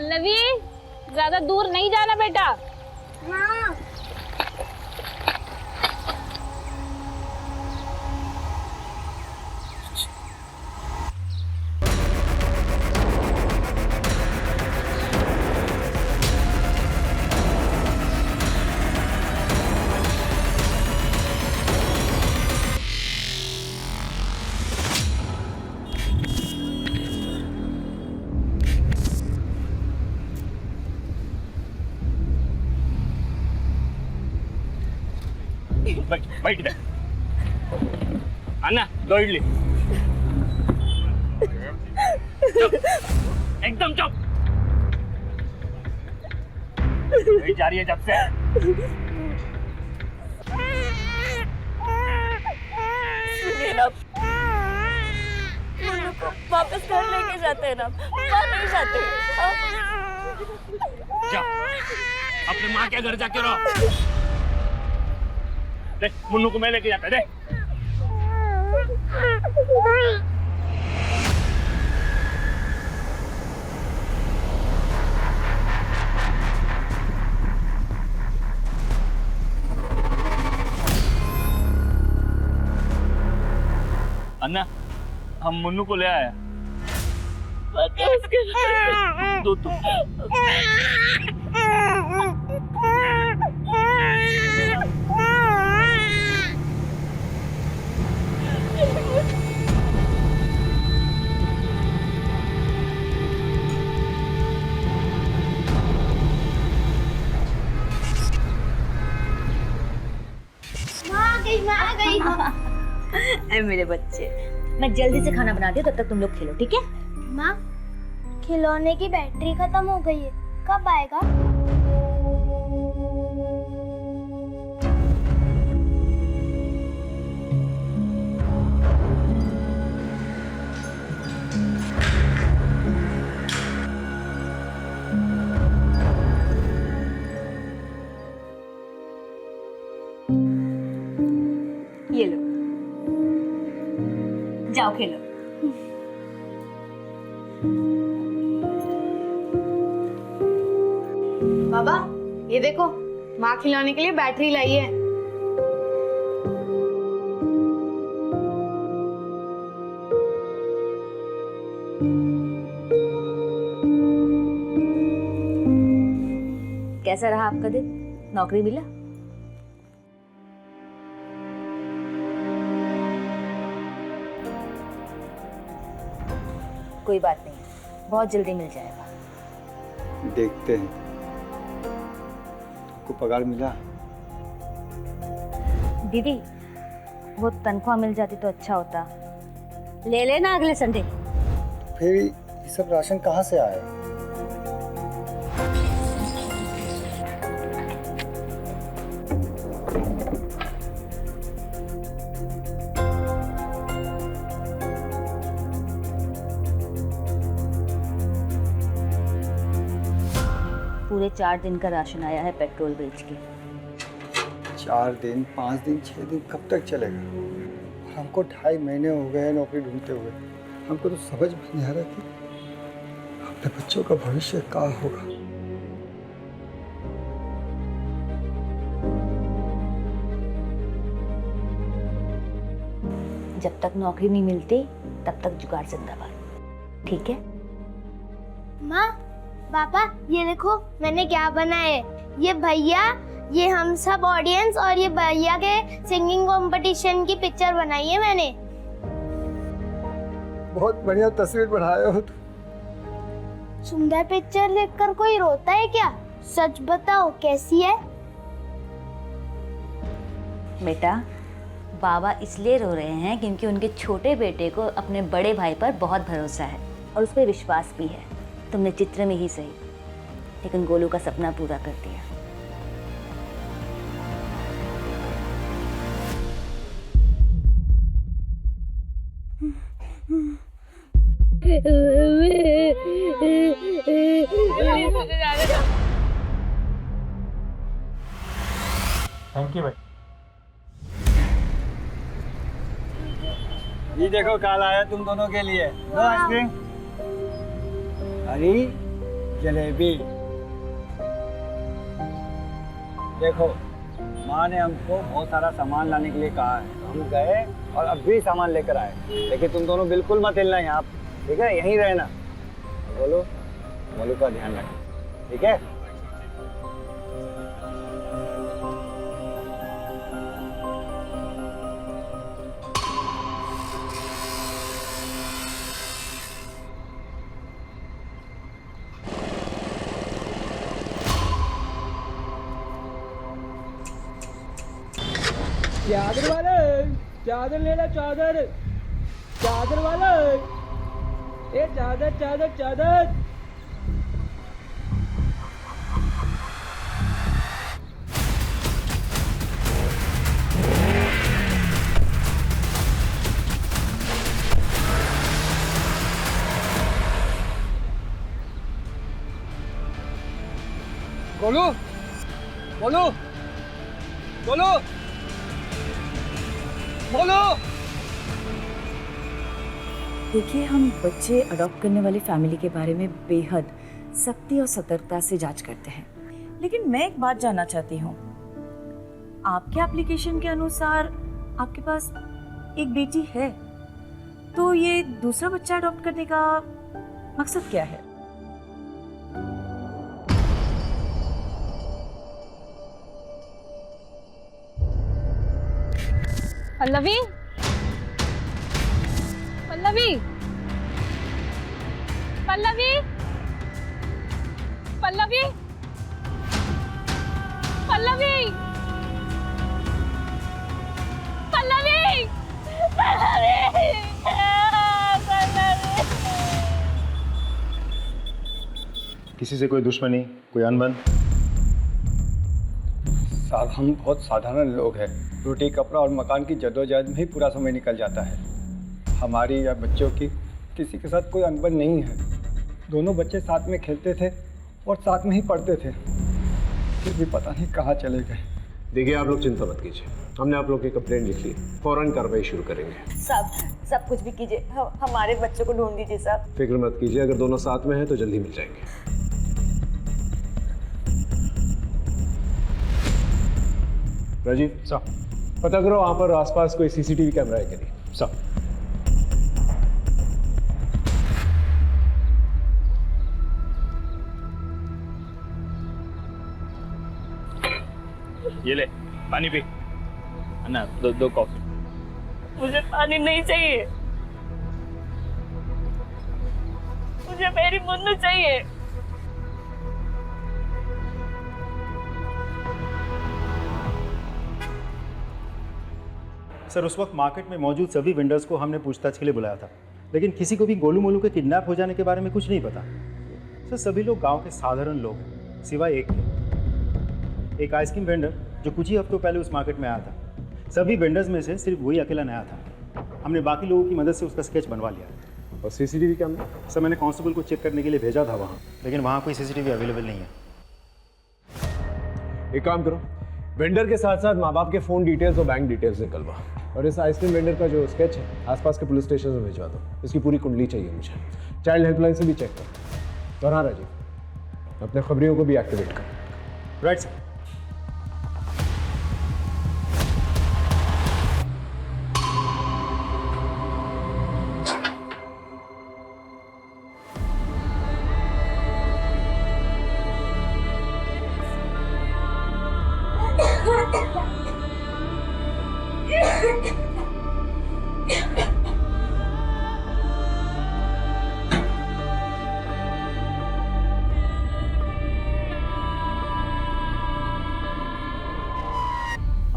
पल्लवी, ज्यादा दूर नहीं जाना बेटा। हाँ। बैठ दे। अन्ना, 2 इडली। चुप, एकदम चुप। वही जा रही है जब से। सुनिए ना, मुन्नू को वापस घर लेके जाते हैं ना, वहाँ नहीं जाते। जा, अपने माँ के घर जाके रहो। दे, मुन्नू को मैं लेके जाता दे। अन्ना, हम मुन्नू को ले आए। दो तुम। आ गई। अरे मेरे बच्चे, मैं जल्दी से खाना बना दी, तब तक तुम लोग खेलो, ठीक है? माँ, खिलौने की बैटरी खत्म हो गई है, कब आएगा? ये लो, जाओ खेलो। बाबा, ये देखो, माँ खिलाने के लिए बैटरी लाई है। कैसा रहा आपका दिन? नौकरी मिला? कोई बात नहीं, बहुत जल्दी मिल जाएगा। देखते हैं। आपको पगार मिला? दीदी, वो तनख्वाह मिल जाती तो अच्छा होता। ले लेना अगले संडे। फिर ये सब राशन कहाँ से आया? पूरे 4 दिन का राशन आया है पेट्रोल बेच के। 4 दिन, 5 दिन, 6 दिन कब तक चलेगा? और हमको 2.5 महीने हो गए हैं नौकरी ढूंढते हुए। हमको तो समझ में नहीं आ रहा कि अपने बच्चों का भविष्य क्या होगा। जब तक नौकरी नहीं मिलती तब तक जुगाड़ जिंदाबाद, ठीक है? माँ, पापा, ये देखो मैंने क्या बनाया है। ये भैया, ये हम सब ऑडियंस और ये भैया के सिंगिंग कंपटीशन की पिक्चर बनाई है मैंने। बहुत बढ़िया तस्वीर बनाए हो तुम। सुंदर पिक्चर देखकर कोई रोता है क्या? सच बताओ, कैसी है? बेटा, बाबा इसलिए रो रहे हैं क्योंकि उनके छोटे बेटे को अपने बड़े भाई पर बहुत भरोसा है और उस पर विश्वास भी है। तुमने चित्र में ही सही, लेकिन गोलू का सपना पूरा कर दिया। थैंक यू भाई। ये देखो, काल आया तुम दोनों के लिए। लो आइसक्रीम। अरे जलेबी। देखो, माँ ने हमको बहुत सारा सामान लाने के लिए कहा है, हम गए और अब भी सामान लेकर आए। लेकिन तुम दोनों बिल्कुल मत हिलना यहाँ, ठीक है? यहीं रहना। बोलो, बोलो का ध्यान रखना, ठीक है? चादर वाले, चादर ले ला, चादर, चादर वाले, ए चादर चादर चादर। बोलो, बोलो, बोलो, बोलो। देखिए, हम बच्चे अडॉप्ट करने वाली फैमिली के बारे में बेहद सख्ती और सतर्कता से जांच करते हैं, लेकिन मैं एक बात जानना चाहती हूँ। आपके एप्लीकेशन के अनुसार आपके पास एक बेटी है, तो ये दूसरा बच्चा अडॉप्ट करने का मकसद क्या है? पल्लवी, पल्लवी, पल्लवी, पल्लवी, पल्लवी, पल्लवी, किसी से कोई दुश्मनी, कोई अनबन? साहब, हम बहुत साधारण लोग हैं। रोटी, कपड़ा और मकान की जद्दोजहद में ही पूरा समय निकल जाता है। हमारी या बच्चों की किसी के साथ कोई अनबन नहीं है। दोनों बच्चे साथ में खेलते थे और साथ में ही पढ़ते थे, फिर भी पता नहीं कहाँ चले गए। देखिए, आप लोग चिंता मत कीजिए, हमने आप लोग की कंप्लेंट लिख ली, फौरन कार्रवाई शुरू करेंगे। सब कुछ भी कीजिए, हमारे बच्चों को ढूंढ दीजिए साहब। फिक्र मत कीजिए, अगर दोनों साथ में हैं तो जल्दी मिल जाएंगे। राजीव साहब, पता करो वहाँ पर आसपास कोई सीसीटीवी कैमरा है कि नहीं। साहब, ये ले पानी पी। अन्ना, दो कॉफी। मुझे पानी नहीं चाहिए, मुझे मेरी मुन्नू चाहिए। सर, उस वक्त मार्केट में मौजूद सभी वेंडर्स को हमने पूछताछ के लिए बुलाया था, लेकिन किसी को भी गोलू मोलू के किडनैप हो जाने के बारे में कुछ नहीं पता। सर, सभी लोग गांव के साधारण लोग हैं, सिवाय एक के, एक आइसक्रीम वेंडर जो कुछ ही हफ्तों पहले उस मार्केट में आया था। सभी वेंडर्स में से सिर्फ वही अकेला नया था। हमने बाकी लोगों की मदद से उसका स्केच बनवा लिया। और सीसीटीवी कैमरा? सर, मैंने कांस्टेबल को चेक करने के लिए भेजा था वहाँ, लेकिन वहाँ कोई सीसीटीवी अवेलेबल नहीं है। एक काम करो, वेंडर के साथ साथ माँ बाप के फ़ोन डिटेल्स और बैंक डिटेल्स निकलवा, और इस आइसक्रीम वेंडर का जो स्केच है आसपास के पुलिस स्टेशन में भिजवा दो। इसकी पूरी कुंडली चाहिए मुझे। चाइल्ड हेल्पलाइन से भी चेक करो। और हाँ राजीव, अपने खबरियों को भी एक्टिवेट करो। Right sir.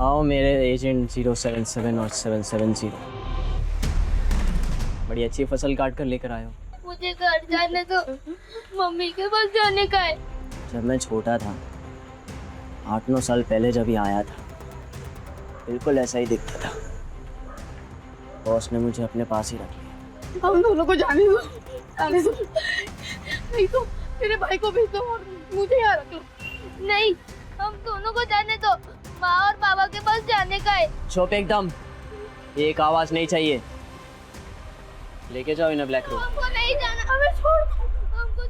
आओ मेरे एजेंट 077 और 770, बड़ी अच्छी फसल काट कर लेकर आए हो। मुझे घर जाने दो, मम्मी के पास जाने का है। जब मैं छोटा था, 8-9 साल पहले जब ये आया था, बिल्कुल ऐसा ही दिखता था। बॉस ने मुझे अपने पास ही रख लिया। हम दोनों को जाने दो, जाने दो, नहीं तो मेरे भाई को भेज दो और मुझे यहाँ रख लो। नहीं, हम दोनों को जाने दो, माँ और पापा के पास जाने का है। चुप एकदम, एक आवाज नहीं चाहिए। लेके जाओ इन्हें ब्लैक रूम। हमको नहीं जाना, हमें छोड़ दो, हमको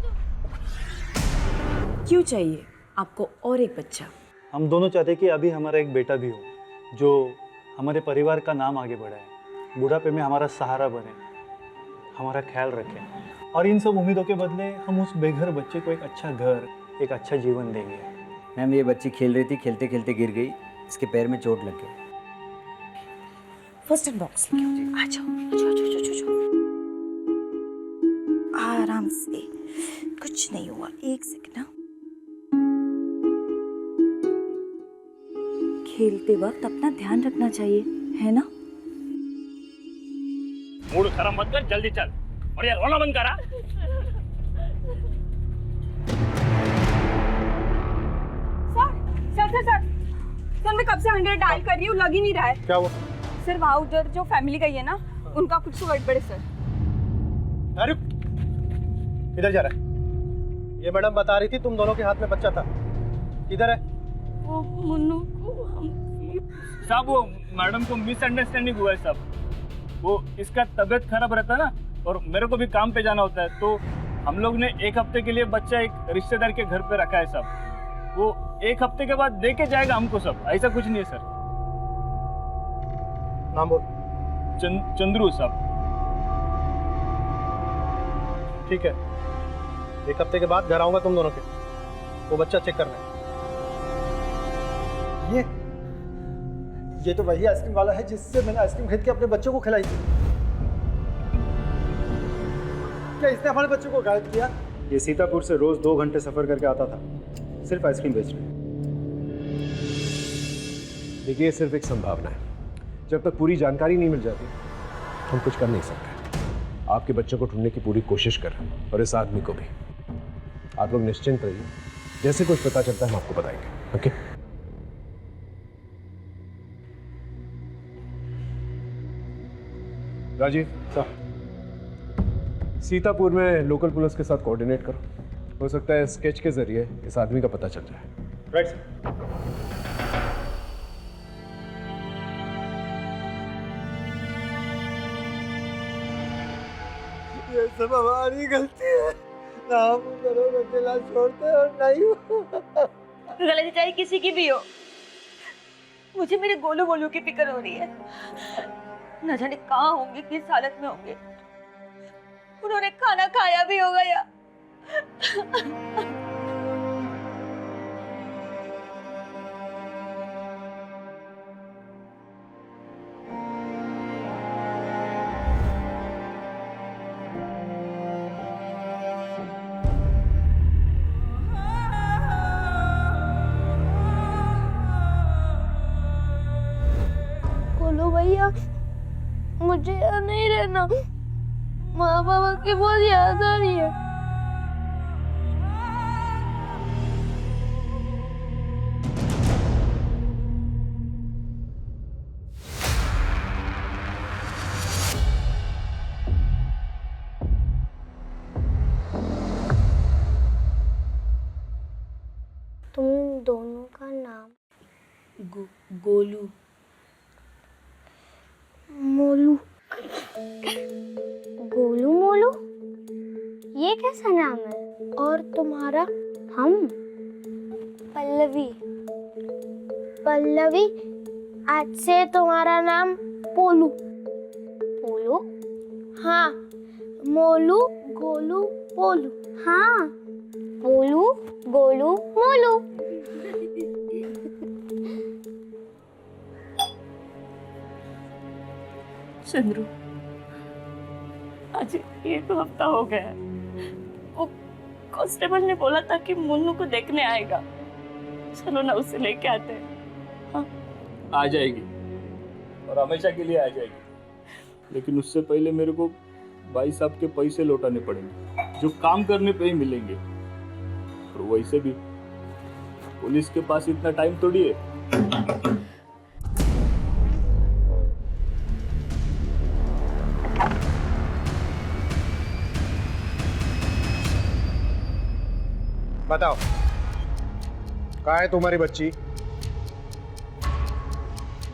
क्यों चाहिए आपको और एक बच्चा? हम दोनों चाहते कि अभी हमारा एक बेटा भी हो जो हमारे परिवार का नाम आगे बढ़ाए, बुढ़ापे में हमारा सहारा बने, हमारा ख्याल रखे। और इन सब उम्मीदों के बदले हम उस बेघर बच्चे को एक अच्छा घर, एक अच्छा जीवन देंगे। मैम, ये बच्ची खेल रही थी, खेलते खेलते गिर गई, इसके पैर में चोट लग गई। फर्स्ट एड बॉक्स आ जाओ। आराम से, कुछ नहीं हुआ, एक सेकंड ना। खेलते वक्त अपना ध्यान रखना चाहिए, है ना? मूड खराब मत कर, जल्दी चल और यार रोना बंद करा। सर मैं कब से 100 डायल कर रही हूँ, लग ही नहीं रहा है। क्या हुआ? सर वहाँ उधर जो फैमिली गई है ना, उनका कुछ तो गड़बड़ है सर। अरे किधर जा रहा है? ये मैडम बता रही थी तुम दोनों के हाथ में बच्चा था, किधर है? वो मुन्नू को साहब वो मैडम को मिसअंडरस्टैंडिंग हुआ है साहब। वो इसका तबीयत खराब रहता है ना, और मेरे को भी काम पे जाना होता है, तो हम लोग ने 1 हफ्ते के लिए बच्चा एक रिश्तेदार के घर पे रखा है साहब। वो 1 हफ्ते के बाद दे के जाएगा हमको सब, ऐसा कुछ नहीं है सर। नाम बोल। चंद्रू साहब। ठीक है, 1 हफ्ते के बाद घर आऊंगा तुम दोनों के, वो बच्चा चेक करना है। ये तो वही आइसक्रीम वाला है जिससे मैंने आइसक्रीम खरीद के अपने बच्चों को खिलाई थी। क्या इसने हमारे बच्चों को गायब किया? ये सीतापुर से रोज 2 घंटे सफर करके आता था, सिर्फ आइसक्रीम बेचने। देखिए, ये सिर्फ एक संभावना है। जब तक पूरी जानकारी नहीं मिल जाती हम कुछ कर नहीं सकते। आपके बच्चों को ढूंढने की पूरी कोशिश कर रहे हैं और इस आदमी को भी। आप लोग निश्चिंत रहिए, जैसे कुछ पता चलता है हम आपको बताएंगे। ओके? राजीव साहब, सीतापुर में लोकल पुलिस के साथ कोऑर्डिनेट करो। हो सकता है स्केच के जरिए इस आदमी का पता चल जाए। Right sir. ये सब हमारी गलती है, ना हम घरों में अकेला छोड़ते और नहीं। गलती चाहे किसी की भी हो, मुझे मेरे गोलू गोलू की फिक्र हो रही है। न जाने कहाँ होंगे, किस हालत में होंगे। उन्होंने खाना खाया भी होगा या गोलू भैया, मुझे यहाँ नहीं रहना, माँ बाबा की बहुत याद आ रही है। तुम दोनों का नाम? गोलू। मोलू। गोलू मोलू, ये कैसा नाम है? और तुम्हारा? हम पल्लवी। पल्लवी, आज से तुम्हारा नाम पोलू। पोलू? हाँ, मोलू गोलू पोलू। हाँ, पोलू गोलू मोलू। चंद्रू, आज 1 हफ्ता हो गया है। वो कांस्टेबल ने बोला था कि मुन्नू को देखने आएगा। चलो ना उसे लेके आते हैं। हाँ? आ जाएगी और हमेशा के लिए आ जाएगी, लेकिन उससे पहले मेरे को भाई साहब के पैसे लौटाने पड़ेंगे जो काम करने पे ही मिलेंगे। और वैसे भी पुलिस के पास इतना टाइम थोड़ी है। बताओ, कहाँ है तुम्हारी बच्ची?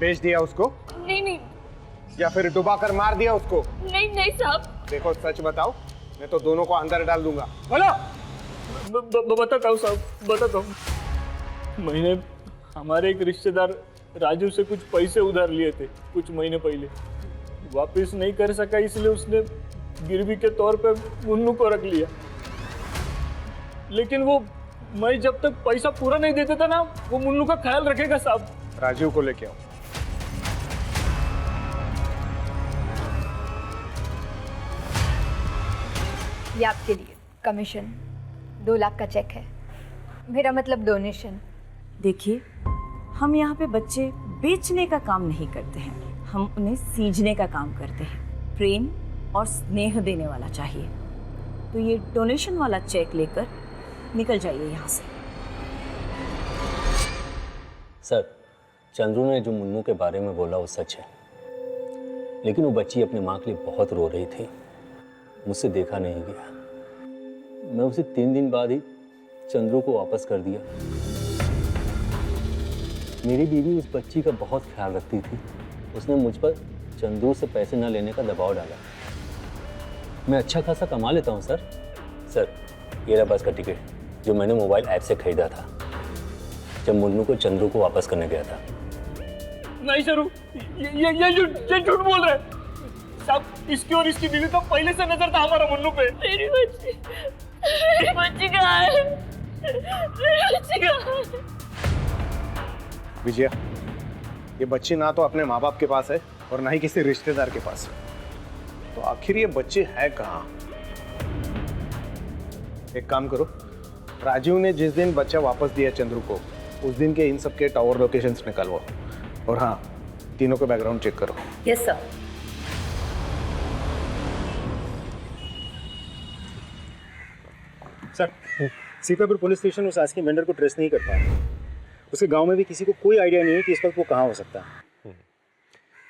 बेच दिया उसको? नहीं नहीं। या फिर डुबा कर मार दिया उसको? नहीं नहीं साहब। देखो, सच बताओ, मैं तो दोनों को अंदर डाल दूंगा। बोलो। बताता हूँ साहब, बताता हूँ। मैंने हमारे एक रिश्तेदार राजू से कुछ पैसे उधार लिए थे कुछ महीने पहले, वापस नहीं कर सका, इसलिए उसने गिरवी के तौर पे मुन्नू को रख लिया। लेकिन वो मैं जब तक पैसा पूरा नहीं देता था ना, वो मुन्नू का ख्याल रखेगा साहब। राजू को लेके आओ। ये आपके लिए कमीशन 2 लाख का चेक है, मेरा मतलब डोनेशन। देखिए, हम यहाँ पे बच्चे बेचने का काम नहीं करते हैं, हम उन्हें सींचने का काम करते हैं। प्रेम और स्नेह देने वाला चाहिए। तो ये डोनेशन वाला चेक लेकर निकल जाइए यहाँ से। सर, चंद्रू ने जो मुन्नू के बारे में बोला वो सच है, लेकिन वो बच्ची अपनी माँ के लिए बहुत रो रही थी, मुझसे देखा नहीं गया। मैं उसे 3 दिन बाद ही चंद्रू को वापस कर दिया। मेरी बीवी उस बच्ची का बहुत ख्याल रखती थी, उसने मुझ पर चंद्रू से पैसे न लेने का दबाव डाला। मैं अच्छा खासा कमा लेता हूँ सर। सर, ये रहा बस का टिकट जो मैंने मोबाइल ऐप से खरीदा था जब मुन्नू को चंद्रू को वापस करने गया था। नहीं सर, ये झूठ बोल रहे हैं साहब। इसकी और इसकी बीवी का पहले से नजर था हमारा मुन्नू पे। मेरी बच्ची कहाँ है? मेरी बच्ची कहाँ है? विजया, ये बच्ची ना तो अपने माँ बाप के पास है और ना ही किसी रिश्तेदार के पास है, तो आखिर ये बच्चे है कहाँ? एक काम करो, राजीव ने जिस दिन बच्चा वापस दिया चंद्रू को, उस दिन के इन सब के टावर लोकेशंस निकालवाओ, और हाँ, तीनों का बैकग्राउंड चेक करो। Yes sir. Sir, Sitapur police station उस आइसक्रीम वेंडर को ट्रेस नहीं कर पाया। उसके गांव में भी किसी को कोई आइडिया नहीं है कि इस वक्त वो कहाँ हो सकता है।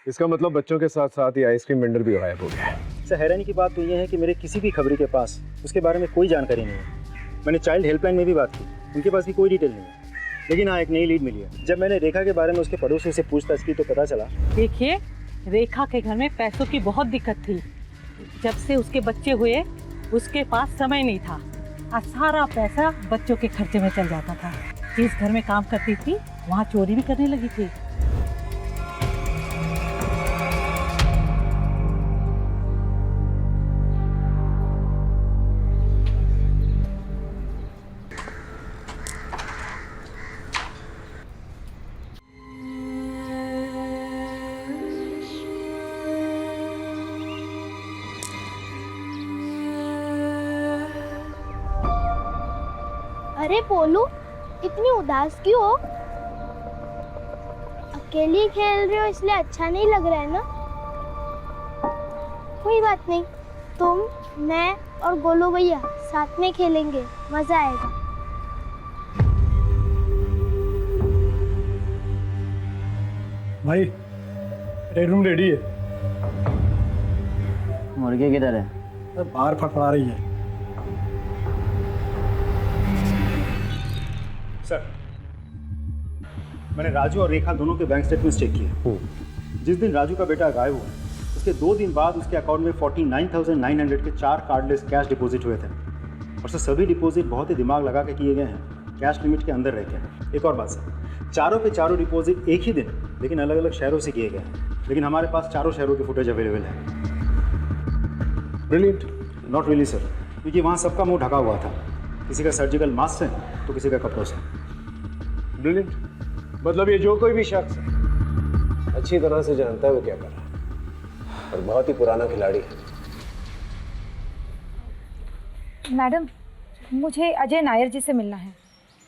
इसका मतलब बच्चों के साथ साथ ये आइसक्रीम वेंडर भी गायब हो गया है। सर, हैरानी की बात तो ये है कि मेरे किसी भी खबरी के पास उसके बारे में कोई जानकारी नहीं है। मैंने चाइल्ड हेल्पलाइन में भी बात की, उनके पास भी कोई डिटेल नहीं है। लेकिन हाँ, एक नई लीड मिली है। जब मैंने रेखा के बारे में उसके पड़ोसी से पूछताछ की तो पता चला। देखिए, रेखा के घर में पैसों की बहुत दिक्कत थी। जब से उसके बच्चे हुए उसके पास समय नहीं था और सारा पैसा बच्चों के खर्चे में चल जाता था। जिस घर में काम करती थी वहाँ चोरी भी करने लगी थी। अरे पोलू, इतनी उदास क्यों हो? अकेली खेल रहे हो इसलिए अच्छा नहीं लग रहा है ना? कोई बात नहीं, तुम, मैं और गोलू भैया साथ में खेलेंगे, मजा आएगा। भाई, रेड रूम रेडी है। मुर्गी किधर है? बाहर फड़फड़ा रही है। सर, मैंने राजू और रेखा दोनों के बैंक स्टेटमेंट्स चेक किए। जिस दिन राजू का बेटा गायब हुआ, उसके 2 दिन बाद उसके अकाउंट में 49,900 के 4 कार्डलेस कैश डिपॉजिट हुए थे। और सर, सभी डिपॉजिट बहुत ही दिमाग लगा के किए गए हैं, कैश लिमिट के अंदर रह के। एक और बात सर, चारों के चारों डिपॉजिट एक ही दिन लेकिन अलग अलग शहरों से किए गए हैं। लेकिन हमारे पास चारों शहरों की फुटेज अवेलेबल है। ब्रिलियंट। नॉट रियली सर, क्योंकि वहाँ सबका मुंह ढका हुआ था। किसी का सर्जिकल मास्क से तो किसी का कपड़ों से। ब्रिलियंट, मतलब ये जो कोई भी शख्स है अच्छी तरह से जानता है वो क्या कर रहा है, और बहुत ही पुराना खिलाड़ी है। मैडम, मुझे अजय नायर जी से मिलना है।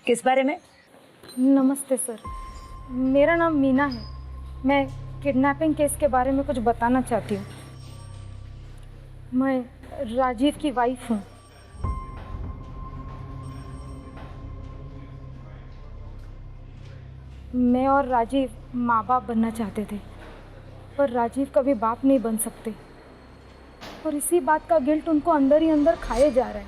किस बारे में? नमस्ते सर, मेरा नाम मीना है। मैं किडनैपिंग केस के बारे में कुछ बताना चाहती हूँ। मैं राजीव की वाइफ हूँ। मैं और राजीव माँ बाप बनना चाहते थे, पर राजीव कभी बाप नहीं बन सकते, और इसी बात का गिल्ट उनको अंदर ही अंदर खाए जा रहा है।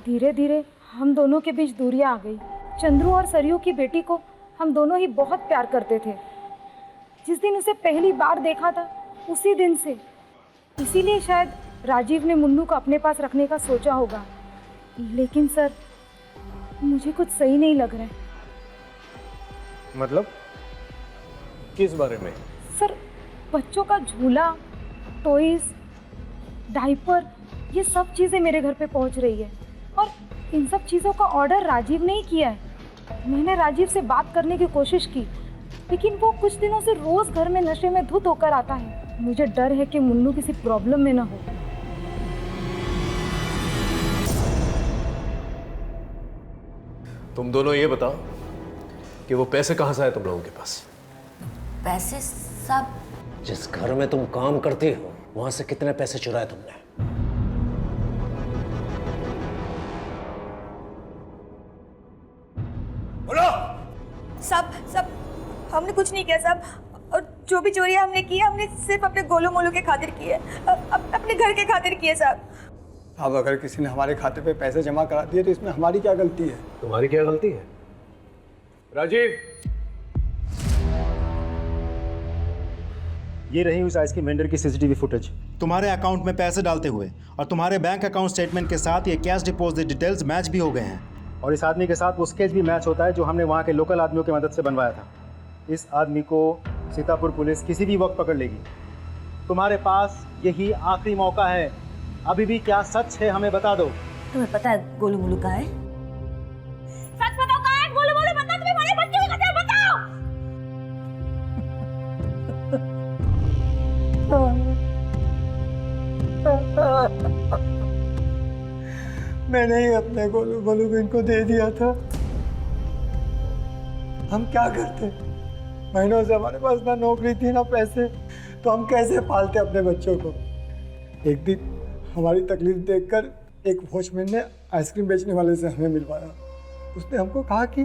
धीरे धीरे हम दोनों के बीच दूरियां आ गई। चंद्रू और सरयू की बेटी को हम दोनों ही बहुत प्यार करते थे। जिस दिन उसे पहली बार देखा था उसी दिन से, इसीलिए शायद राजीव ने मुन्नू को अपने पास रखने का सोचा होगा। लेकिन सर, मुझे कुछ सही नहीं लग रहा है। मतलब किस बारे में? सर, बच्चों का झूला, टॉयज, डायपर, ये सब चीज़ें मेरे घर पे पहुंच रही है और इन सब चीज़ों का ऑर्डर राजीव ने ही किया है। मैंने राजीव से बात करने की कोशिश की, लेकिन वो कुछ दिनों से रोज़ घर में नशे में धुत होकर आता है। मुझे डर है कि मुन्नू किसी प्रॉब्लम में ना हो। तुम दोनों ये बताओ कि वो पैसे कहाँ से आए तुम लोगों के पास? पैसे सब जिस घर में तुम काम करती हो वहां से कितने पैसे चुराए तुमने? बोलो। सब हमने कुछ नहीं किया साहब, और जो भी चोरियां हमने की है हमने सिर्फ अपने गोलू मोलू के खातिर की है, अपने घर के खातिर की है साहब। अब अगर किसी ने हमारे खाते पे पैसे जमा करा दिए तो इसमें हमारी क्या गलती है? तुम्हारी क्या गलती है? राजीव, ये रही उस आइसक्रीम वेंडर की सीसीटीवी फुटेज। तुम्हारे अकाउंट में पैसे डालते हुए और तुम्हारे बैंक अकाउंट स्टेटमेंट के साथ ये कैश डिपॉजिट डिटेल्स मैच भी हो गए हैं। और इस आदमी के साथ वो स्केच भी मैच होता है जो हमने वहाँ के लोकल आदमियों की मदद से बनवाया था। इस आदमी को सीतापुर पुलिस किसी भी वक्त पकड़ लेगी। तुम्हारे पास यही आखिरी मौका है। अभी भी क्या सच है हमें बता दो। तुम्हें पता है गोलू मोलू कहाँ है? सच बताओ कहाँ है गोलू मोलू? बताओ, तुम्हें हमारे बच्चे को कैसे बताओ? मैंने ही अपने गोलू मोलू को इनको दे दिया था। हम क्या करते? महीनों से हमारे पास ना नौकरी थी ना पैसे, तो हम कैसे पालते अपने बच्चों को? एक दिन हमारी तकलीफ देखकर एक वॉचमैन ने आइसक्रीम बेचने वाले से हमें मिलवाया। उसने हमको कहा कि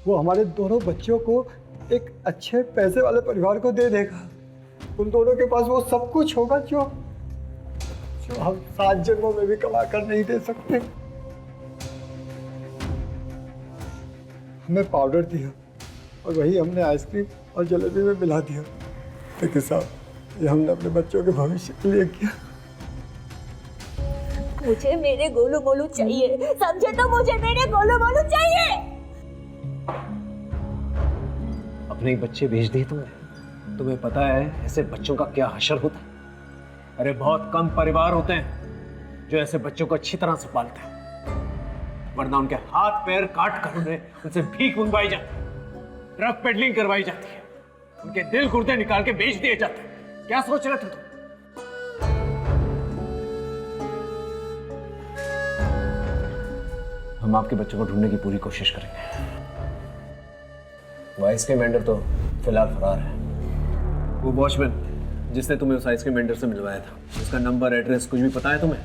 वो हमारे दोनों बच्चों को एक अच्छे पैसे वाले परिवार को दे देगा। उन दोनों के पास वो सब कुछ होगा जो हम 7 जन्मों में भी कमा कर नहीं दे सकते। हमें पाउडर दिया और वही हमने आइसक्रीम और जलेबी में मिला दिया। लेकिन साहब, ये हमने अपने बच्चों के भविष्य के लिए किया। मुझे मेरे गोलू मोलू चाहिए, समझे? तो मुझे मेरे गोलू मोलू चाहिए। अपने ही बच्चे भेज दिए तुमने। तुम्हें पता है ऐसे बच्चों का क्या हशर होता है? अरे बहुत कम परिवार होते हैं जो ऐसे बच्चों को अच्छी तरह से पालते हैं, वरना उनके हाथ पैर काट कर उनसे भीख मंगवाई जाती है, ड्रग पेडलिंग करवाई जाती है, उनके दिल गुर्दे निकाल के बेच दिए जाते हैं। क्या सोच रहे थे तुम? हम आपके बच्चों को ढूंढने की पूरी कोशिश करेंगे। वो आइसक्रीम वेंडर तो फिलहाल फरार है। वो वॉचमैन जिसने तुम्हें उस आइसक्रीम वेंडर से मिलवाया था, उसका नंबर, एड्रेस कुछ भी पता है तुम्हें?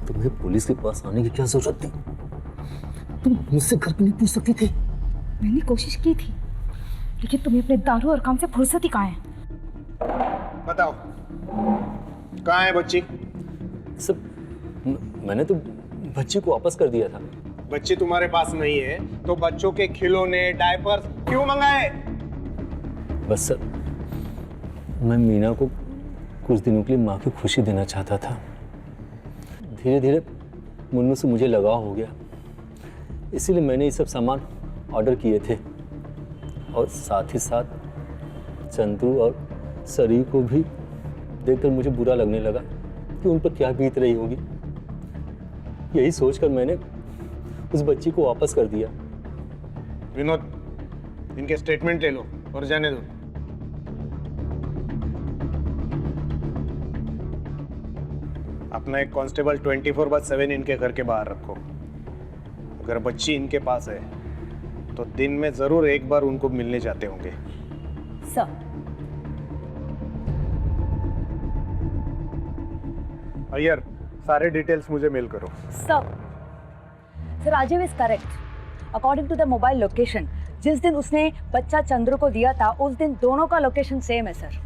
तुम्हें पुलिस के पास आने की क्या जरूरत थी? तुम मुझसे घर पे नहीं पूछ सकती थी? मैंने कोशिश की थी, लेकिन तुम्हें अपने दारू और काम से फुर्सत ही कहाँ है? बताओ, कहाँ है बच्ची? सब मैंने तो बच्ची को वापस कर दिया था। बच्ची तुम्हारे पास नहीं है तो बच्चों के खिलौने, डायपर क्यों मंगाए? बस सर, मैं मीना को कुछ दिनों के लिए माँ की खुशी देना चाहता था। धीरे धीरे मुन्नू से मुझे लगाव हो गया, इसीलिए मैंने ये सब सामान ऑर्डर किए थे। और साथ ही साथ चंद्रू और सरी को भी देखकर मुझे बुरा लगने लगा कि उन पर क्या बीत रही होगी। यही सोचकर मैंने उस बच्ची को वापस कर दिया। विनोद, इनके स्टेटमेंट ले लो और जाने दो। अपना एक कांस्टेबल 24/7 इनके घर के बाहर रखो। अगर बच्ची इनके पास है तो दिन में जरूर एक बार उनको मिलने जाते होंगे। सर, अय्यर, सारे डिटेल्स मुझे मेल करो। Sir, Rajiv is correct. According to the mobile location, जिस दिन उसने बच्चा चंद्रू को दिया था उस दिन दोनों का लोकेशन सेम है सर।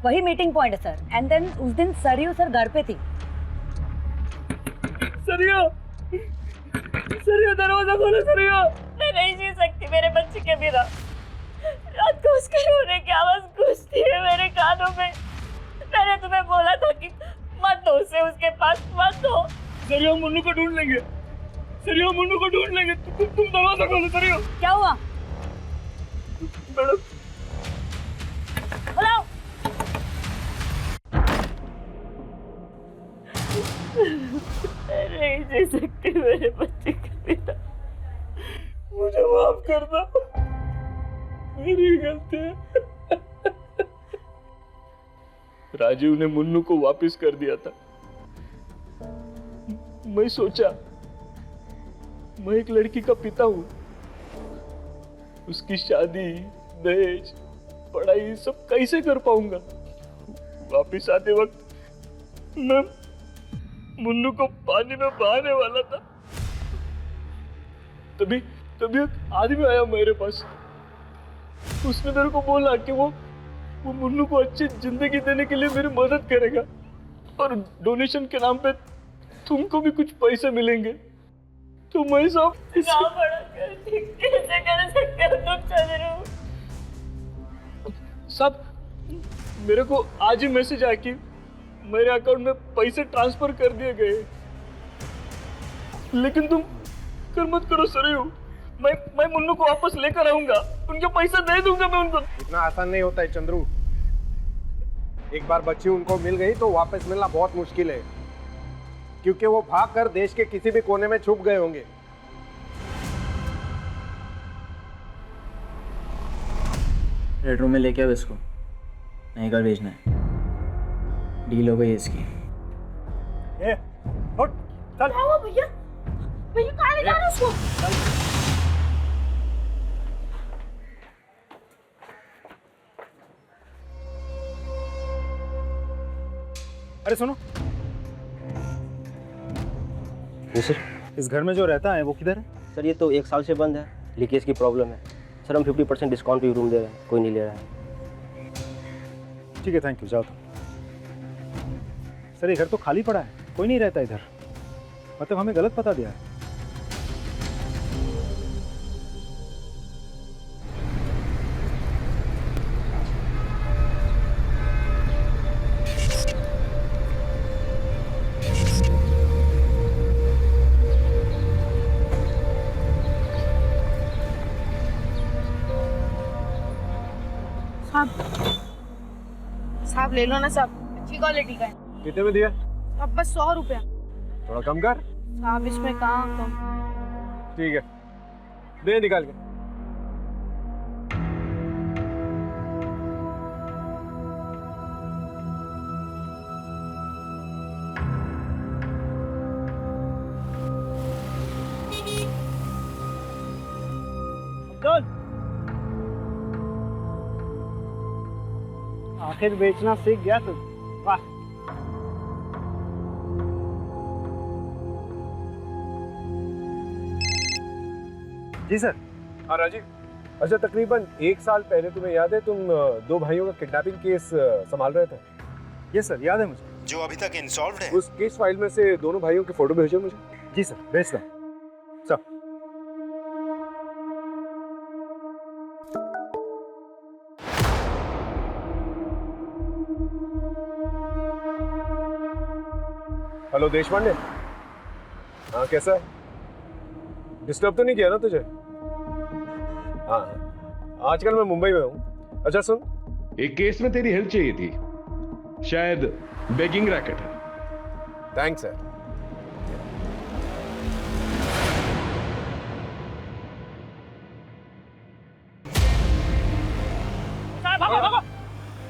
वही मीटिंग पॉइंट है सर। एंड देन उस दिन सरियो सर घर पे थी। सरियो, सरियो दरवाजा खोलो सरियो। मैं नहीं जी सकती मेरे बच्चे के बिना। रात को उसके रोने की आवाज गूंजती है मेरे कानों में। पास मत हो। सरिया मुन्नू को ढूंढ लेंगे, सरिया मुन्नू को ढूंढ लेंगे। तुम दरवाजा खोलो सरिया। क्या हुआ? मैडम बुलाओ। नहीं जी सकती मेरे बच्चे का पिता, मुझे माफ करना, मेरी गलती है। राजीव ने मुन्नू को वापस कर दिया था। मैं सोचा मैं एक लड़की का पिता हूं, उसकी शादी, दहेज, पढ़ाई सब कैसे कर पाऊंगा। वापस आते वक्त मैं मुन्नू को पानी में बहाने वाला था, तभी एक आदमी आया मेरे पास। उसने मेरे को बोला कि वो मुन्नू को अच्छी जिंदगी देने के लिए मेरी मदद करेगा और डोनेशन के नाम पे तुमको भी कुछ पैसे मिलेंगे। तो मैं सब कैसे कर सकते हो तुम चंद्रू? सब मेरे को आज ही मैसेज आया कि मेरे अकाउंट में पैसे ट्रांसफर कर दिए गए, लेकिन तुम कर मत करो सरयू। मैं मुन्नू को वापस लेकर आऊंगा, उनके पैसे दे दूंगा मैं उनको। इतना आसान नहीं होता है चंद्रू। एक बार बच्ची उनको मिल गई तो वापस मिलना बहुत मुश्किल है, क्योंकि वो भागकर देश के किसी भी कोने में छुप गए होंगे। रेड रूम में लेके आओ इसको, नहीं कर भेजना है। डील हो गई इसकी। उठ, चल। क्या हुआ भैया? भैया कहाँ ले जा रहे हो उसको? अरे सुनो, जी सर। इस घर में जो रहता है वो किधर है? सर ये तो 1 साल से बंद है, लीकेज की प्रॉब्लम है सर। हम 50% डिस्काउंट पे रूम दे रहे हैं, कोई नहीं ले रहा है। ठीक है, थैंक यू, जाओ तुम। सर ये घर तो खाली पड़ा है, कोई नहीं रहता इधर। मतलब हमें गलत पता दिया है। साहब ले लो ना साहब, अच्छी क्वालिटी का है। कितने में दिया? अब बस 100 रुपया। थोड़ा कम कर। साहब इसमें कहाँ कम? ठीक है, दे निकाल के। आखिर बेचना सीख गया तू, वाह। जी सर। हाँ राजीव, अच्छा तकरीबन 1 साल पहले तुम्हें याद है तुम 2 भाइयों का किडनैपिंग केस संभाल रहे थे? यस सर, याद है मुझे। जो अभी तक इनसॉल्व्ड है। उस केस फाइल में से दोनों भाइयों की फोटो भेजो मुझे। जी सर, भेजता हूँ। Sir hello Deshpande. हाँ कैसा है? डिस्टर्ब तो नहीं किया ना तुझे? हाँ, आजकल मैं मुंबई में हूँ। अच्छा सुन, एक केस में तेरी हेल्प चाहिए थी, शायद बेगिंग रैकेट है। Thanks sir.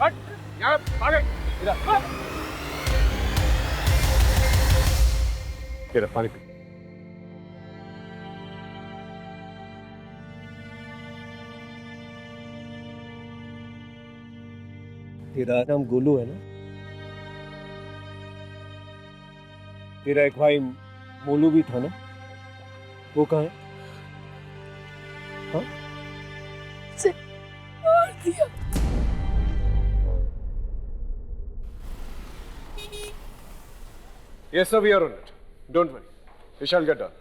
हट, यहाँ आ गए। इधर पानी पी। तेरा नाम गोलू है ना? तेरा एक भाई मोलू भी था ना? वो कहाँ है? हाँ? से मार दिया। Yes sir, we are on it. Don't worry. We shall get done.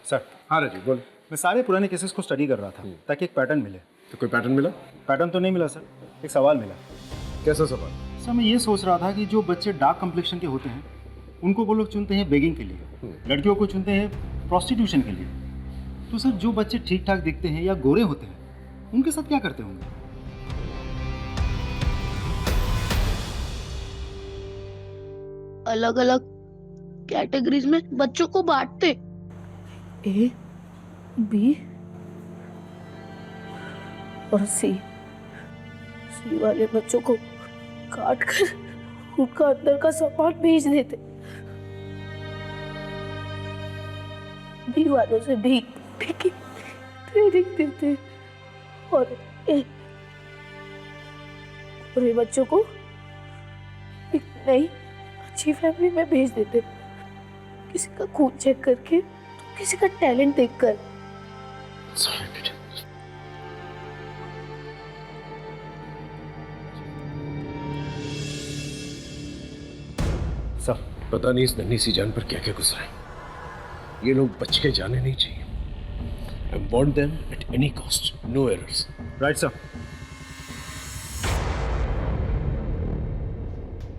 Sir. हाँ राजीव बोल। मैं सारे पुराने केसेस को स्टडी कर रहा था ताकि एक पैटर्न मिले। तो कोई पैटर्न मिला? पैटर्न तो नहीं मिला सर, एक सवाल मिला। कैसा सवाल? सर मैं ये सोच रहा था कि जो बच्चे डार्क कम्प्लेक्शन के होते हैं उनको वो लोग चुनते हैं बेगिंग के लिए, लड़कियों को चुनते हैं प्रोस्टिट्यूशन के लिए। तो सर जो बच्चे ठीक ठाक दिखते हैं या गोरे होते हैं उनके साथ क्या करते होंगे? अलग अलग कैटेगरीज में बच्चों को बांटते, ए, बी और सी वाले बच्चों को काट कर उनका अंदर का सामान भेज देते, बी वालों से भीख की ट्रेनिंग देते और पूरे बच्चों को एक नई अच्छी फैमिली में भेज देते, किसी का खून चेक करके तो किसी का टैलेंट देखकर। सब पता नहीं इस नन्ही सी जान पर क्या क्या गुजरा है। ये लोग बच के जाने नहीं चाहिए। I want them at any cost, no errors. Right sir.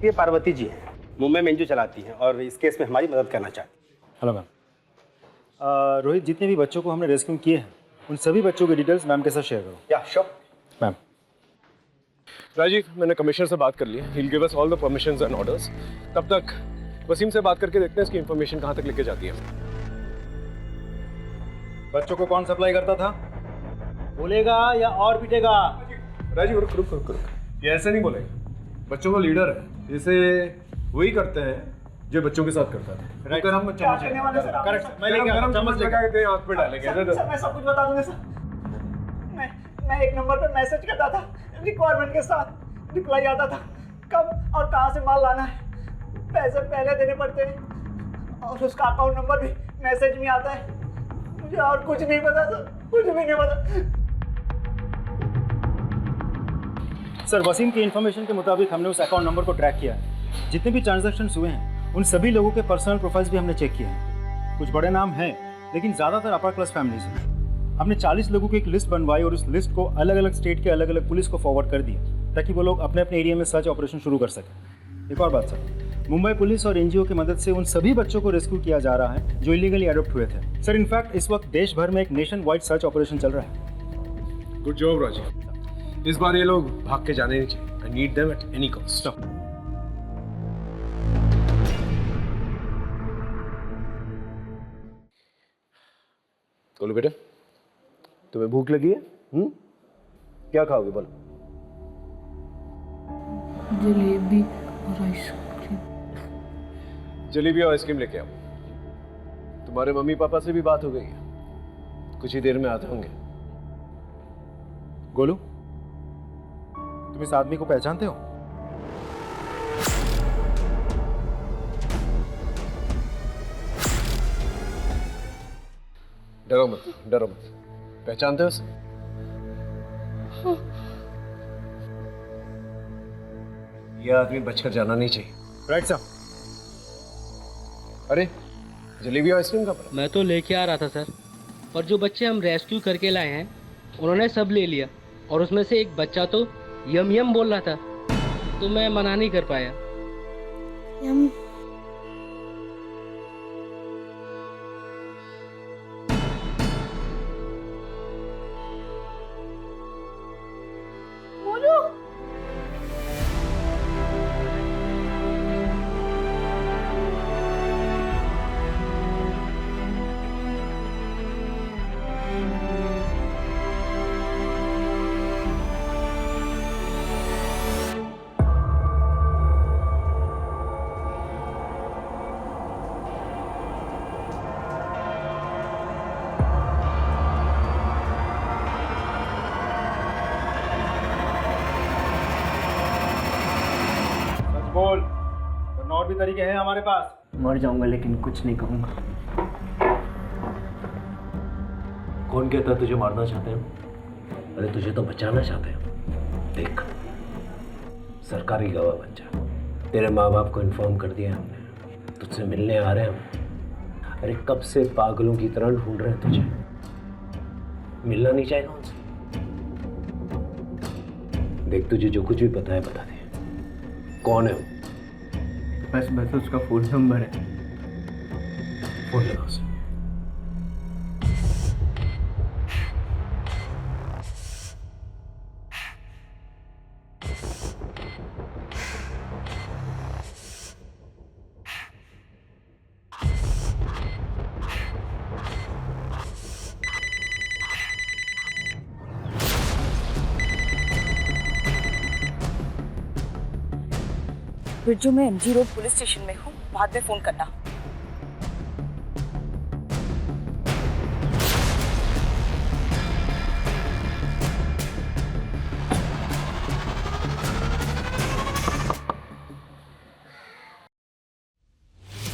ये पार्वती जी है, मुंबई में एनजीओ चलाती हैं और इस केस में हमारी मदद करना चाहती हैं। Hello ma'am. रोहित, जितने भी बच्चों को हमने रेस्क्यू किए हैं उन सभी बच्चों की डिटेल्स मैम के साथ शेयर करो। या श्योर मैम। राजीव, मैंने कमिश्नर से बात कर ली है। He'll give us all the permissions and orders. तब तक वसीम से बात करके देखते हैं इसकी इन्फॉर्मेशन कहाँ तक लेके जाती है। बच्चों को कौन सप्लाई करता था? बोलेगा या और पीटेगा? राजीव रुक रुक रुक रुक, ये ऐसे नहीं बोलेगा। बच्चों का लीडर है, जैसे वही करते हैं जो बच्चों के साथ करता था। राइट, हम चम्मच करेक्ट, मैं लेके आता हूं, चम्मच लेके लगा के आंख पे डालेंगे। सर मैं सब कुछ बता दूंगा सर। मैं एक नंबर पर मैसेज करता था, रिक्वायरमेंट के साथ रिप्लाई आता था, कब और कहां से माल लाना है, पैसे पहले देने पड़ते हैं और उसका अकाउंट नंबर भी मैसेज में आता है। मुझे और कुछ नहीं पता सर, कुछ भी नहीं पता। सर, वसीम की इन्फॉर्मेशन के मुताबिक हमने उस अकाउंट नंबर को ट्रैक किया है। जितने भी ट्रांजैक्शंस हुए हैं उन सभी लोगों के पर्सनल प्रोफाइल्स भी हमने चेक किए हैं। कुछ बड़े नाम हैं लेकिन ज़्यादातर अपर क्लास फैमिलीज हैं। हमने 40 लोगों की एक लिस्ट बनवाई और उस लिस्ट को अलग अलग स्टेट के अलग अलग पुलिस को फॉरवर्ड कर दिया ताकि वो लोग अपने अपने एरिया में सर्च ऑपरेशन शुरू कर सकें। एक और बात सर, मुंबई पुलिस और एनजीओ की मदद से उन सभी बच्चों को रेस्क्यू किया जा रहा है जो इलीगली अडॉप्ट हुए थे। सर, इनफैक्ट इस वक्त देश भर में एक नेशन वाइड सर्च ऑपरेशन चल रहा है। Good job Rajiv. इस बार ये लोग भाग के जाने नहीं चाहिए। I need them at any cost. बोलो बेटा, तुम्हें भूख लगी है? क्या खाओगे बोलो? जलेबी और आइसक्रीम। जलेबी और आइसक्रीम लेके आओ। तुम्हारे मम्मी पापा से भी बात हो गई है, कुछ ही देर में आते होंगे। गोलू, तुम इस आदमी को पहचानते हो? डरो मत, डरो मत। पहचानते हो उसे? यह आदमी बचकर जाना नहीं चाहिए। Right sir. अरे जलेबी और आइसक्रीम का मैं तो लेके आ रहा था सर, और जो बच्चे हम रेस्क्यू करके लाए हैं उन्होंने सब ले लिया, और उसमें से एक बच्चा तो यम यम बोल रहा था, तो मैं मना नहीं कर पाया। यम बोल, वरना और भी तरीके हैं हमारे पास। मर जाऊंगा लेकिन कुछ नहीं कहूंगा। कौन कहता तुझे मारना चाहते हैं? अरे तुझे तो बचाना चाहते हैं। देख, सरकारी गवाह बन जा। तेरे माँ बाप को इन्फॉर्म कर दिया हमने, तुझसे मिलने आ रहे हैं हम। अरे कब से पागलों की तरह ढूंढ रहे हैं तुझे। मिलना नहीं चाहेगा उनसे? देख, तुझे जो कुछ भी पता है बता दे। कौन है वो? बस उसका फ़ोन नंबर है। फोन लगाओ उसे। बिरजू, मैं MG रोड पुलिस स्टेशन में हूँ, बाद में फोन करना।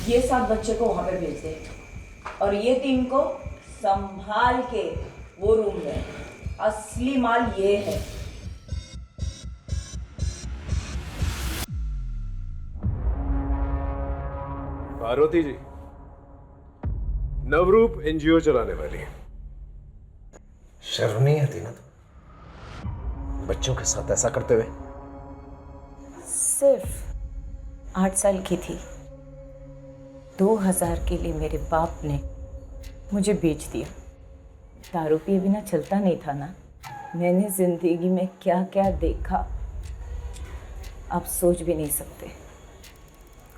ये 7 बच्चे को वहां पे भेज दे और ये 3 को संभाल के वो रूम में। असली माल ये है। पार्वती जी, नवरूप NGO चलाने वाली। शर्म नहीं आती ना तो बच्चों के साथ ऐसा करते हुए? सिर्फ 8 साल की थी, 2000 के लिए मेरे बाप ने मुझे बेच दिया। दारू पिए बिना चलता नहीं था ना। मैंने जिंदगी में क्या क्या देखा आप सोच भी नहीं सकते।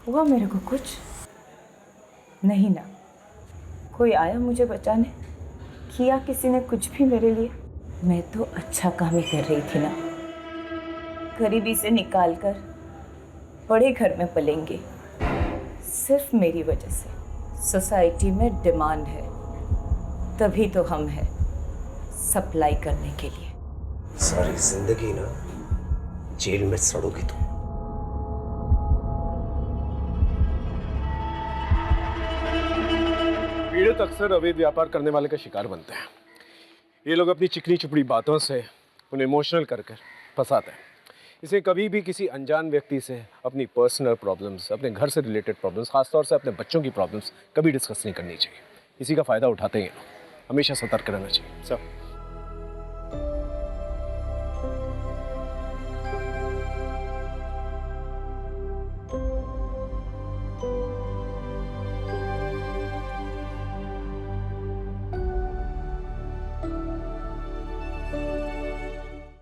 हुआ मेरे को कुछ नहीं ना। कोई आया मुझे बचाने? किया किसी ने कुछ भी मेरे लिए? मैं तो अच्छा काम ही कर रही थी ना। गरीबी से निकाल कर बड़े घर में पलेंगे। सिर्फ मेरी वजह से सोसाइटी में डिमांड है, तभी तो हम हैं सप्लाई करने के लिए। सारी जिंदगी ना जेल में सड़ोगी तुम। पीड़ित अक्सर अवैध व्यापार करने वाले का शिकार बनते हैं। ये लोग अपनी चिकनी चुपड़ी बातों से उन्हें इमोशनल कर फंसाते हैं। इसे कभी भी किसी अनजान व्यक्ति से अपनी पर्सनल प्रॉब्लम्स, अपने घर से रिलेटेड प्रॉब्लम्स, खासतौर से अपने बच्चों की प्रॉब्लम्स कभी डिस्कस नहीं करनी चाहिए। इसी का फ़ायदा उठाते हैं। हमेशा सतर्क रहना चाहिए। सर